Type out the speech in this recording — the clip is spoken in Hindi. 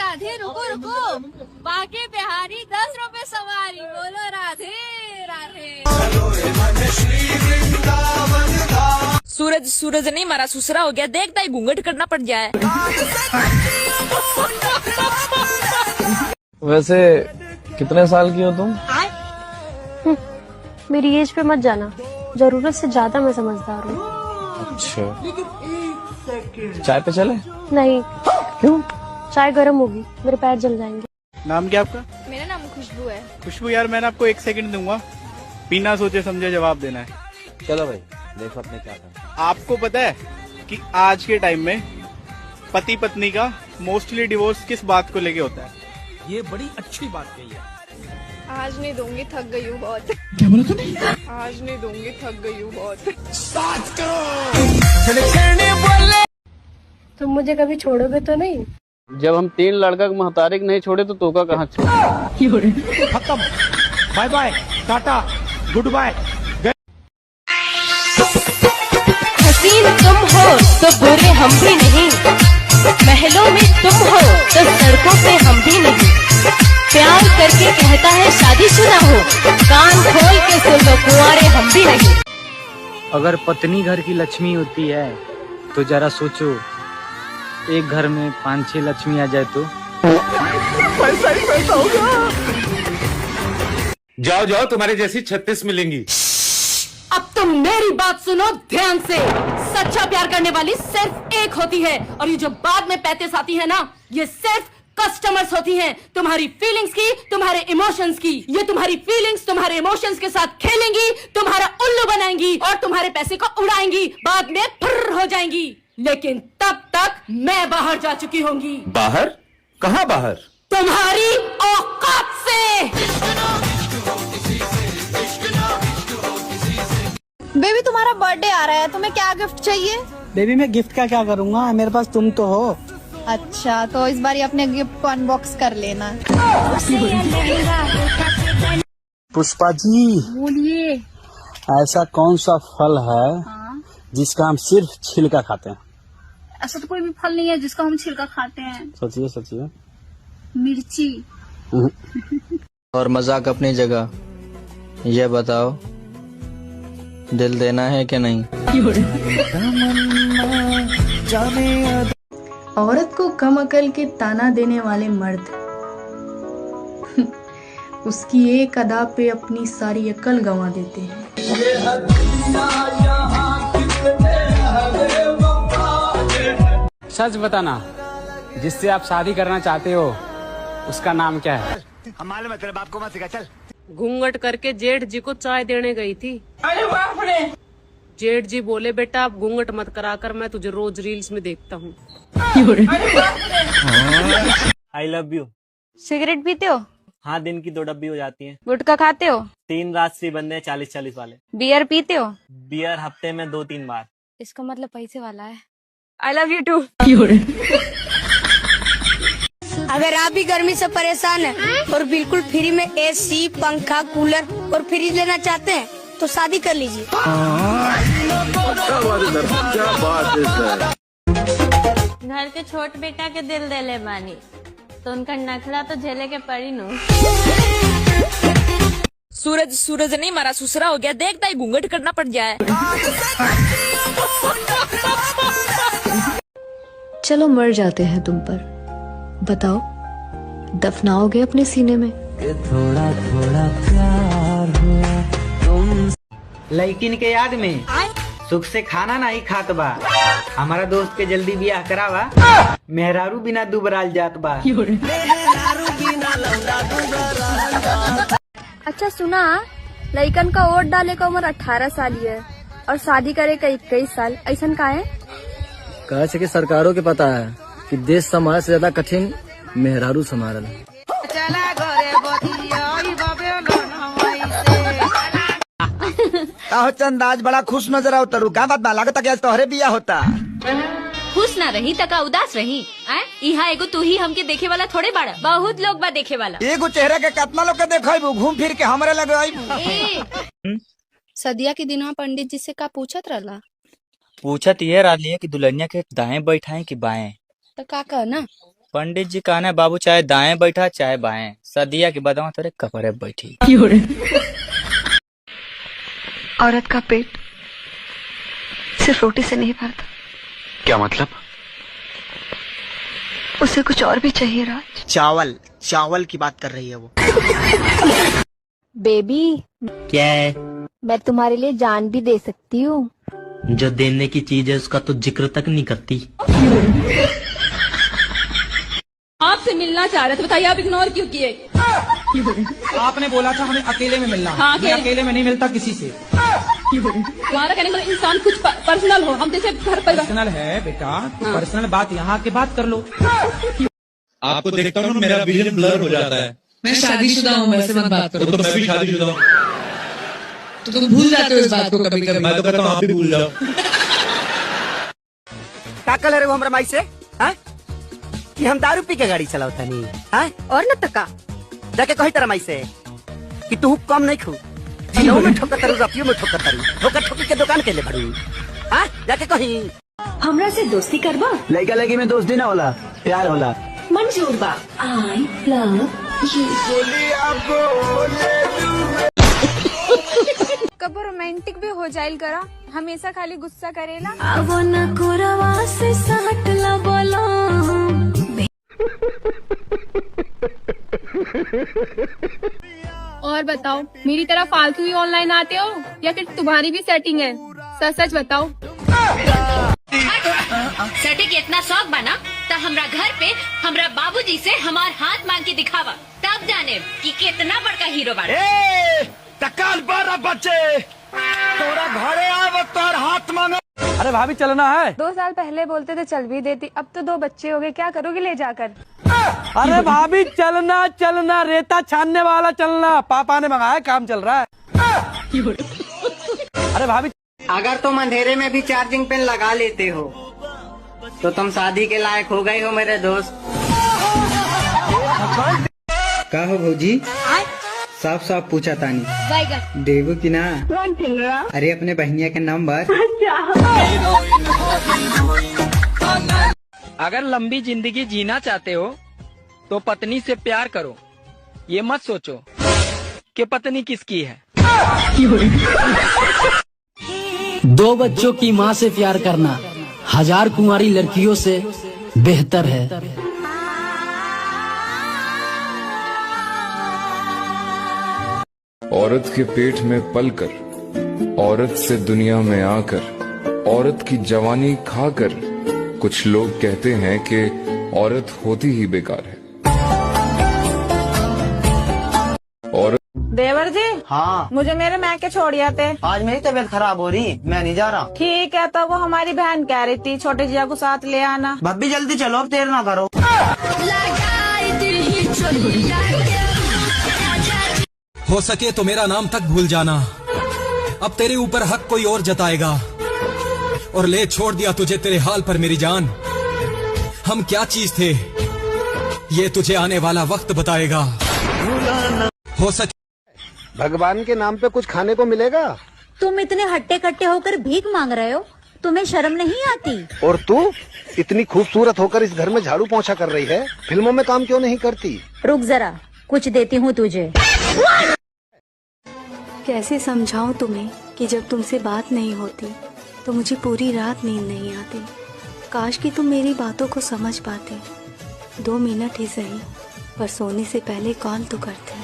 राधे रुको रुको, बाके बिहारी 10 रुपए सवारी, बोलो राधे राधे। सूरज सूरज नहीं मारा सुसरा हो गया, देखता ही घूंघट करना पड़ जाए। वैसे कितने साल की हो तुम? मेरी एज पे मत जाना, जरूरत से ज्यादा मैं समझदार हूँ। अच्छा, चाय पे चले? नहीं, क्यों? चाय गर्म होगी, मेरे पैर जल जाएंगे। नाम क्या आपका? मेरा नाम खुशबू है। खुशबू यार, मैंने आपको 1 सेकंड दूंगा, बिना सोचे समझे जवाब देना है। चलो भाई, देखो अपने क्या करना। आपको पता है कि आज के टाइम में पति पत्नी का मोस्टली डिवोर्स किस बात को लेके होता है? ये बड़ी अच्छी बात कही है। आज नहीं दूंगी, थक गई हूँ बहुत। क्या बोला तूने? आज नहीं दूंगी, थक गई हूँ बहुत। तुम मुझे कभी छोड़ोगे तो नहीं? जब हम 3 लड़का को महतारिक नहीं छोड़े तो तोका कहाँ छोड़े? खत्म, bye bye, tata, goodbye. हसीन तुम हो तो बुरे हम भी नहीं, महलों में तुम हो तो सड़कों पे हम भी नहीं। प्यार करके कहता है शादीशुदा हो, कान खोल के सुन लो कुंवारे हम भी नहीं। अगर पत्नी घर की लक्ष्मी होती है तो जरा सोचो, एक घर में 5-6 लक्ष्मी आ जाए तो पैसा ही पैसा होगा। जाओ जाओ, तुम्हारे जैसी 36 मिलेंगी। अब तुम मेरी बात सुनो ध्यान से। सच्चा प्यार करने वाली सिर्फ एक होती है, और ये जो बाद में पैंतीस आती है ना, ये सिर्फ कस्टमर्स होती हैं, तुम्हारी फीलिंग्स की, तुम्हारे इमोशंस की। ये तुम्हारी फीलिंग्स तुम्हारे इमोशंस के साथ खेलेंगी, तुम्हारा उल्लू बनाएंगी और तुम्हारे पैसे को उड़ाएंगी, बाद में फुर्र हो जाएंगी। लेकिन तब तक मैं बाहर जा चुकी होंगी। बाहर? कहाँ बाहर? तुम्हारी औकात से। बेबी तुम्हारा बर्थडे आ रहा है, तुम्हें क्या गिफ्ट चाहिए? बेबी मैं गिफ्ट का क्या करूँगा, मेरे पास तुम तो हो। अच्छा, तो इस बार अपने गिफ्ट को अनबॉक्स कर लेना। पुष्पा जी बोलिए। ऐसा कौन सा फल है जिसका हम सिर्फ छिलका खाते हैं? ऐसा तो कोई भी फल नहीं है जिसका हम छिलका खाते हैं। सोचिए सोचिए। मिर्ची। और मजाक अपनी जगह, ये बताओ दिल देना है कि नहीं? औरत को कम अकल के ताना देने वाले मर्द उसकी एक अदा पे अपनी सारी अकल गंवा देते हैं। सच बताना, जिससे आप शादी करना चाहते हो उसका नाम क्या है? हमारे मतलब बाप को मत सिखा, चल। घूंघट करके जेठ जी को चाय देने गई थी। अरे बाप रे। जेठ जी बोले, बेटा आप घूंघट मत कराकर, मैं तुझे रोज रील्स में देखता हूँ। आई लव यू। सिगरेट पीते हो? हाँ, दिन की 2 डब्बी हो जाती है। गुटखा खाते हो? 3 राजश्री बंदे हैं 40-40 वाले। बियर पीते हो? बियर हफ्ते में 2-3 बार। इसका मतलब पैसे वाला है। I love you too. अगर आप भी गर्मी से परेशान हैं और बिल्कुल फ्री में एसी, पंखा, कूलर और फ्रिज लेना चाहते हैं तो शादी कर लीजिए। घर के छोट बेटा के दिल दे ले बानी, तो उनका नखरा तो झेले के पड़ी नो। सूरज सूरज नहीं मारा सुसरा हो गया, देखता ही घूंघट करना पड़ जाए। चलो मर जाते हैं तुम पर, बताओ दफनाओगे अपने सीने में? थोड़ा थोड़ा प्यार हुआ तुम। लेकिन के याद में सुख से खाना नहीं खात बा, हमारा दोस्त के जल्दी बियाह करावा, मेहरारू बिना दुबराल जात बा। अच्छा सुना, लइकन का वोट डाले का उम्र 18 साल ही है और शादी करे का 21 साल, ऐसा का है? कहे से कि सरकारों के पता है कि देश समाज से ज्यादा कठिन मेहरारू संभालना। चंदा आज बड़ा खुश नजर आओ तरु, क्या बात बा? लागत कि आज तोहरे बियाह होता। खुश ना रही तका उदास रही। यहाँ एगो तू ही हमके देखे वाला थोड़े बाड़ा, बहुत लोग बा देखे वाला। एगो चेहरा के कितना लोग के देखो, घूम फिर के हमरे लगे आई। सदिया के दिनवा पंडित जी से का पूछत रहला? पूछत ये रही है कि दुल्हनिया के दाएं बैठाएं कि बाएं? तो का कहना? पंडित जी कहना है बाबू चाहे दाएं बैठा चाहे बाएं, सदिया की बदवा तेरे कपड़े बैठी। औरत का पेट सिर्फ रोटी से नहीं भरता। क्या मतलब? उसे कुछ और भी चाहिए राज। चावल की बात कर रही है वो। बेबी, क्या है? मैं तुम्हारे लिए जान भी दे सकती हूँ। जो देने की चीज है उसका तो जिक्र तक नहीं करती। आपसे मिलना चाह रहे थे, बताइए आप इग्नोर क्यों किए? आपने बोला था हमें अकेले में मिलना। हाँ, मैं अकेले में नहीं मिलता किसी से। तुम्हारा कहने का इंसान कुछ पर्सनल हो, हम जैसे घर पर पर्सनल है बेटा, तो पर्सनल बात यहाँ के बात कर लो। आपको देखता हूँ मेरा विजन ब्लर हो जाता है। मैं शादीशुदा हूँ, वैसे मत बात करो। तो मैं भी शादीशुदा हूँ। तो तुम भूल जाते हो इस बात को कभी कभी। मैं तो कहता हूँ आप भी भूल जाओ। ताकल रहे हो हमरा माई से, हाँ? कि हम दारू पी के गाड़ी चलावता नहीं, हाँ? और न तका जाके कही तरह माई से कि तू कम नहीं खू, जियो में ठोकर तरू, रपियो में ठोकर तरू, ठोकर ठोकर के दुकान के ले भरू, हाँ? जाके कही हमरा से दोस्ती करबा। लड़का लड़की में दोस्ती ना होला, प्यार होला। मंजूर बा। आई लव कब रोमांटिक भी हो जाइल करा, हमेशा खाली गुस्सा करेला। अब न कोरवा से साटला बोला। और बताओ, मेरी तरह फालतू ही ऑनलाइन आते हो या फिर तुम्हारी भी सेटिंग है? सच सच बताओ। सेटिंग इतना शौक बना तो हमरा घर पे हमरा बाबूजी से हमार हाथ मांग के दिखावा, तब जाने कि कितना बड़का हीरो बना। तकाल बारा बच्चे तोरा घरे आव तोर हाथ मांगे। अरे भाभी चलना है। 2 साल पहले बोलते थे चल भी देती, अब तो 2 बच्चे हो गए, क्या करोगे ले जाकर? अरे भाभी चलना चलना, रेता छानने वाला चलना, पापा ने मंगाया, काम चल रहा है। अरे भाभी, अगर तुम अंधेरे में भी चार्जिंग पिन लगा लेते हो तो तुम शादी के लायक हो गए हो मेरे दोस्त। का हो भौजी? साफ साफ पूछा तानी देवो की ना? अरे अपने बहनिया के नंबर। अगर लंबी जिंदगी जीना चाहते हो तो पत्नी से प्यार करो, ये मत सोचो कि पत्नी किसकी है। 2 बच्चों की माँ से प्यार करना 1000 कुंवारी लड़कियों से बेहतर है। औरत के पेट में पलकर, औरत से दुनिया में आकर, औरत की जवानी खाकर, कुछ लोग कहते हैं कि औरत होती ही बेकार है। औरत। देवर जी, हाँ मुझे मेरे मैके छोड़ आते। आज मेरी तबीयत खराब हो रही, मैं नहीं जा रहा। ठीक है, तो वो हमारी बहन कह रही थी छोटे जिया को साथ ले आना। भाभी जल्दी चलो, अब देर ना करो। हो सके तो मेरा नाम तक भूल जाना, अब तेरे ऊपर हक कोई और जताएगा, और ले छोड़ दिया तुझे तेरे हाल पर मेरी जान। हम क्या चीज थे ये तुझे आने वाला वक्त बताएगा। हो सके भगवान के नाम पे कुछ खाने को मिलेगा? तुम इतने हट्टे कट्टे होकर भीख मांग रहे हो, तुम्हें शर्म नहीं आती? और तू इतनी खूबसूरत होकर इस घर में झाड़ू पोंछा कर रही है, फिल्मों में काम क्यों नहीं करती? रुक जरा, कुछ देती हूँ तुझे। कैसे समझाऊं तुम्हें कि जब तुमसे बात नहीं होती तो मुझे पूरी रात नींद नहीं आती। काश कि तुम मेरी बातों को समझ पाते। 2 मिनट ही सही, पर सोने से पहले कॉल तो करते।